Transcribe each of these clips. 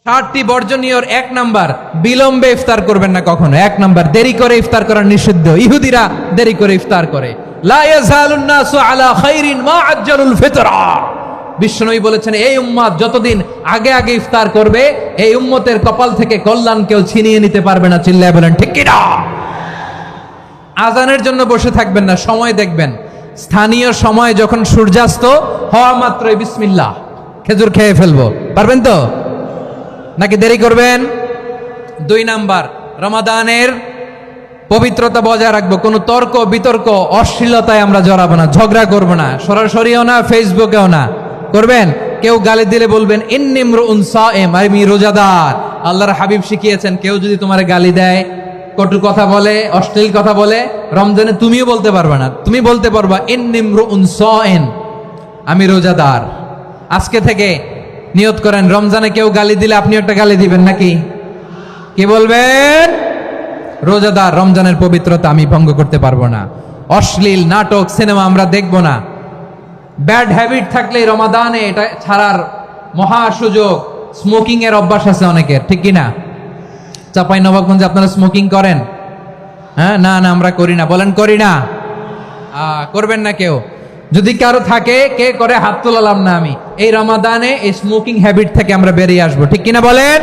60টি বর্জনীয়র 1 number, বিলম্বে ইফতার করবেন না কখনো। 1 নাম্বার, দেরি করে ইফতার করা নিষিদ্ধ। ইহুদিরা দেরি করে ইফতার করে। লা ইয়াজালুন নাসু আলা খাইরিন মা আজ্জালুল ফিতরা। বিশ্বনবী বলেছেন, এই উম্মত যতদিন আগে আগে ইফতার করবে, এই উম্মতের কপাল থেকে কল্যাণ কেউ ছিনিয়ে নিতে পারবে না। চিল্লায় বলেন ঠিক কি না? আজানের জন্য বসে থাকবেন না, সময় দেখবেন। স্থানীয় সময় যখন সূর্যাস্ত হওয়া মাত্রই বিসমিল্লাহ, খেজুর খেয়ে ফেলবো। পারবেন তো নাকি দেরি করবেন? 2 নাম্বার, রমাদানের পবিত্রতা বজায় রাখবো। কোনো তর্ক বিতর্ক অশ্লীলতায় আমরা জড়াবো না, ঝগড়া করবো না, সরাসরিও না, ফেসবুকেও না। করবেন? কেউ গালি দিলে বলবেন ইন্নী ইমরুউন সায়েম, আমি রোজাদার। আল্লাহর হাবিব শিখিয়েছেন, কেউ যদি তোমার গালি দেয়, কটু কথা বলে, অশ্লীল কথা বলে, রমজানে তুমিও বলতে পারবে না। তুমি বলতে পারবা ইন্নী ইমরুউন সায়েম, আমি রোজাদার। আজকে থেকে নিয়ত করেন, রমজানে কেউ গালি দিলে আপনি একটা গালি দিবেন নাকি? কি বলবেন? রোজাদার, রমজানের পবিত্রতা আমি ভঙ্গ করতে পারবো না। অশ্লীল নাটক সিনেমা আমরা দেখবো না। ব্যাড হ্যাবিট থাকলে রমাদানে এটা ছাড়ার মহা সুযোগ। স্মোকিং এর অভ্যাস আছে অনেকের, ঠিক কি না? চাঁপাইনবাবগঞ্জে আপনারা স্মোকিং করেন? হ্যাঁ, না না আমরা করি না। বলেন করি না? করবেন না কেউ? যদি কারো থাকে, কে করে হাত তোলালাম না আমি। এই রমাদানে এই স্মোকিং হ্যাবিট থেকে আমরা বেরিয়ে আসবো, ঠিক কিনা বলেন?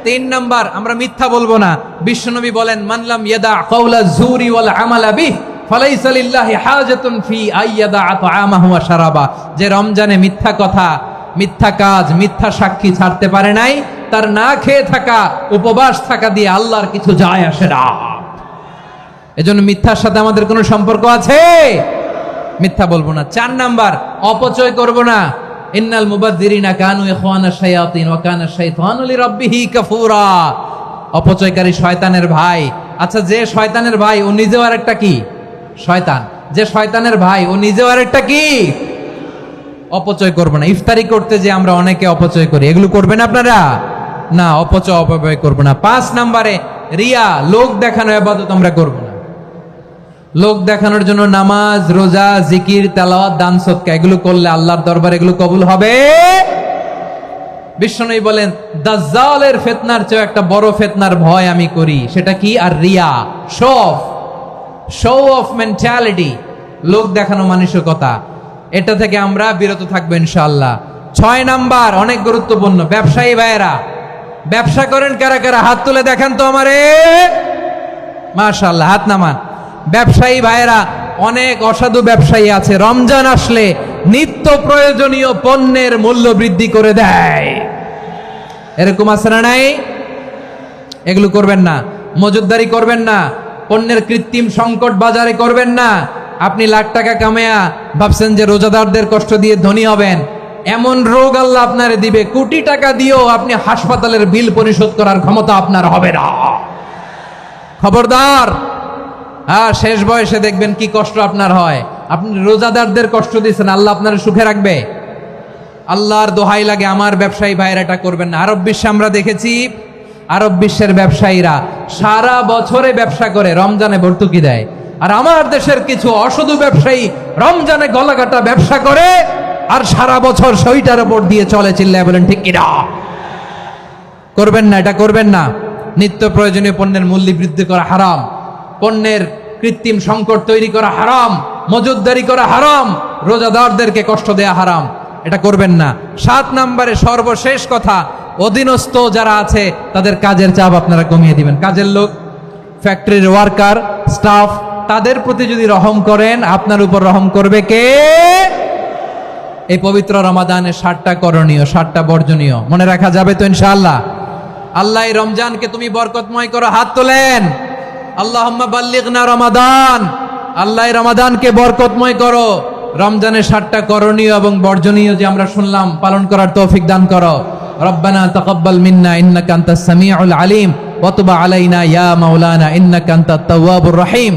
3 নাম্বার, আমরা মিথ্যা বলবো না। বিশ্বনবী বলেন, মানলাম ইয়াদা কাওলা যুরি ওয়াল আমালা বিহ ফালাইসা লিল্লাহি হাজাতুন ফি আইয়াদা তাআমাহু ওয়া শারাবা। যে রমজানে মিথ্যা কথা, মিথ্যা কাজ, মিথ্যা সাক্ষী ছাড়তে পারে নাই, তার না খেয়ে থাকা, উপবাস থাকা দিয়ে আল্লাহর কিছু যায় আসে না। এজন্য মিথ্যার সাথে আমাদের কোনো সম্পর্ক আছে? মিথ্যা বলবো না। 4 নাম্বার, অপচয় করব না। ইন্নাল মুবাযযিরিনা কানু ইখওয়ানাশ শায়াতিন ওয়া কানা শাইতানু লিরাব্বিহি কাফুরা। অপচয়কারী শয়তানের ভাই। আচ্ছা, যে শয়তানের ভাই ও নিজেও আরেকটা কি? শয়তান। যে শয়তানের ভাই ও নিজেও আরেকটা কি? অপচয় করব না। ইফতারি করতে যে আমরা অনেকে অপচয় করি, এগুলো করবেন আপনারা? না, অপচয় অপব্যয় করব না। 5 নাম্বারে, রিয়া, লোক দেখানো ইবাদত আমরা করব না। লোক দেখানোর জন্য নামাজ, রোজা, জিকির, তেলাওয়াত, দান, সদকা এগুলো করলে আল্লাহর দরবারে এগুলো কবুল হবে? বিশ্বনবী বলেন, দাজ্জালের ফিতনার চেয়ে একটা বড় ফিতনার ভয় আমি করি। সেটা কি? আর রিয়া, শো অফ মেন্টালিটি, লোক দেখানো মানসিকতা। এটা থেকে আমরা বিরত থাকবো ইনশাআল্লাহ। 6 নাম্বার, অনেক গুরুত্বপূর্ণ। ব্যবসায়ী ভাইয়েরা, ব্যবসা করেন কারা কারা? হাত তুলে দেখেন তো আমারে। মাশাআল্লাহ, হাত নামান। ব্যবসায়ী ভাইয়েরা, অনেক অসাধু ব্যবসায়ী আছে, রমজান আসলে নিত্য প্রয়োজনীয় পণ্যের মূল্য বৃদ্ধি করে দেয়। এরকম আছে না নাই? এগুলো করবেন না। মজুদদারি করবেন না। পণ্যের কৃত্রিম সংকট বাজারে করবেন না। আপনি লাখ টাকা কামায়া ভাবছেন যে রোজাদারদের কষ্ট দিয়ে ধনী হবেন। এমন রোগ আল্লাহ আপনারে দিবে, কোটি টাকা দিয়েও আপনি হাসপাতালের বিল পরিশোধ করার ক্ষমতা আপনার হবে না। খবরদার। শেষ বয়সে দেখবেন কি কষ্ট আপনার হয়। আপনি রোজাদারদের কষ্ট দিচ্ছেন, আল্লাহ আপনার সুখে রাখবে? আল্লাহর দোহাই লাগে, আমার ব্যবসায়ী ভাইয়েরা এটা করবেন না। আরব বিশ্বে আমরা দেখেছি, আরব বিশ্বের ব্যবসায়ীরা সারা বছরে ব্যবসা করে, রমজানে ভর্তুকি দেয়। আর আমার দেশের কিছু অসাধু ব্যবসায়ী রমজানে গলাকাটা ব্যবসা করে আর সারা বছর সইটার উপর দিয়ে চলে। চিল্লায় বলেন ঠিক কিনা? করবেন না, এটা করবেন না। নিত্য প্রয়োজনীয় পণ্যের মূল্য বৃদ্ধি করা হারাম। পণ্যের কৃত্রিম সংকট তৈরি করা হারাম। মজুদদারি করা হারাম। রোজাদারদেরকে কষ্ট দেয়া হারাম। এটা করবেন না। 7 নাম্বারে, সর্বশেষ কথা, অধীনস্থ যারা আছে তাদের কাজের চাপ আপনারা কমিয়ে দিবেন। কাজের লোক, ফ্যাক্টরির ওয়ার্কার, স্টাফ, তাদের প্রতি যদি রহম করেন, আপনার উপর রহম করবে কে? এই পবিত্র রমাদানে 7টা করণীয়, 7টা বর্জনীয় মনে রাখা যাবে তো ইনশাআল্লাহ? আল্লাহ এই রমজানকে তুমি বরকতময় করো। হাত তোলেন। আল্লাহুম্মা বাল্লিগনা রমাদান। আল্লাহ রমাদানকে বরকতময় করো। রমজানের 7টা করণীয় এবং বর্জনীয় যে আমরা শুনলাম, পালন করার তৌফিক দান করো। রব্বানা তাকাব্বাল মিন্না ইন্নাকা আনতাস সামিউল আলিম ওয়া তুব আলাইনা ইয়া মাওলানা ইন্নাকা আনতাত তাওয়াবুর রহিম।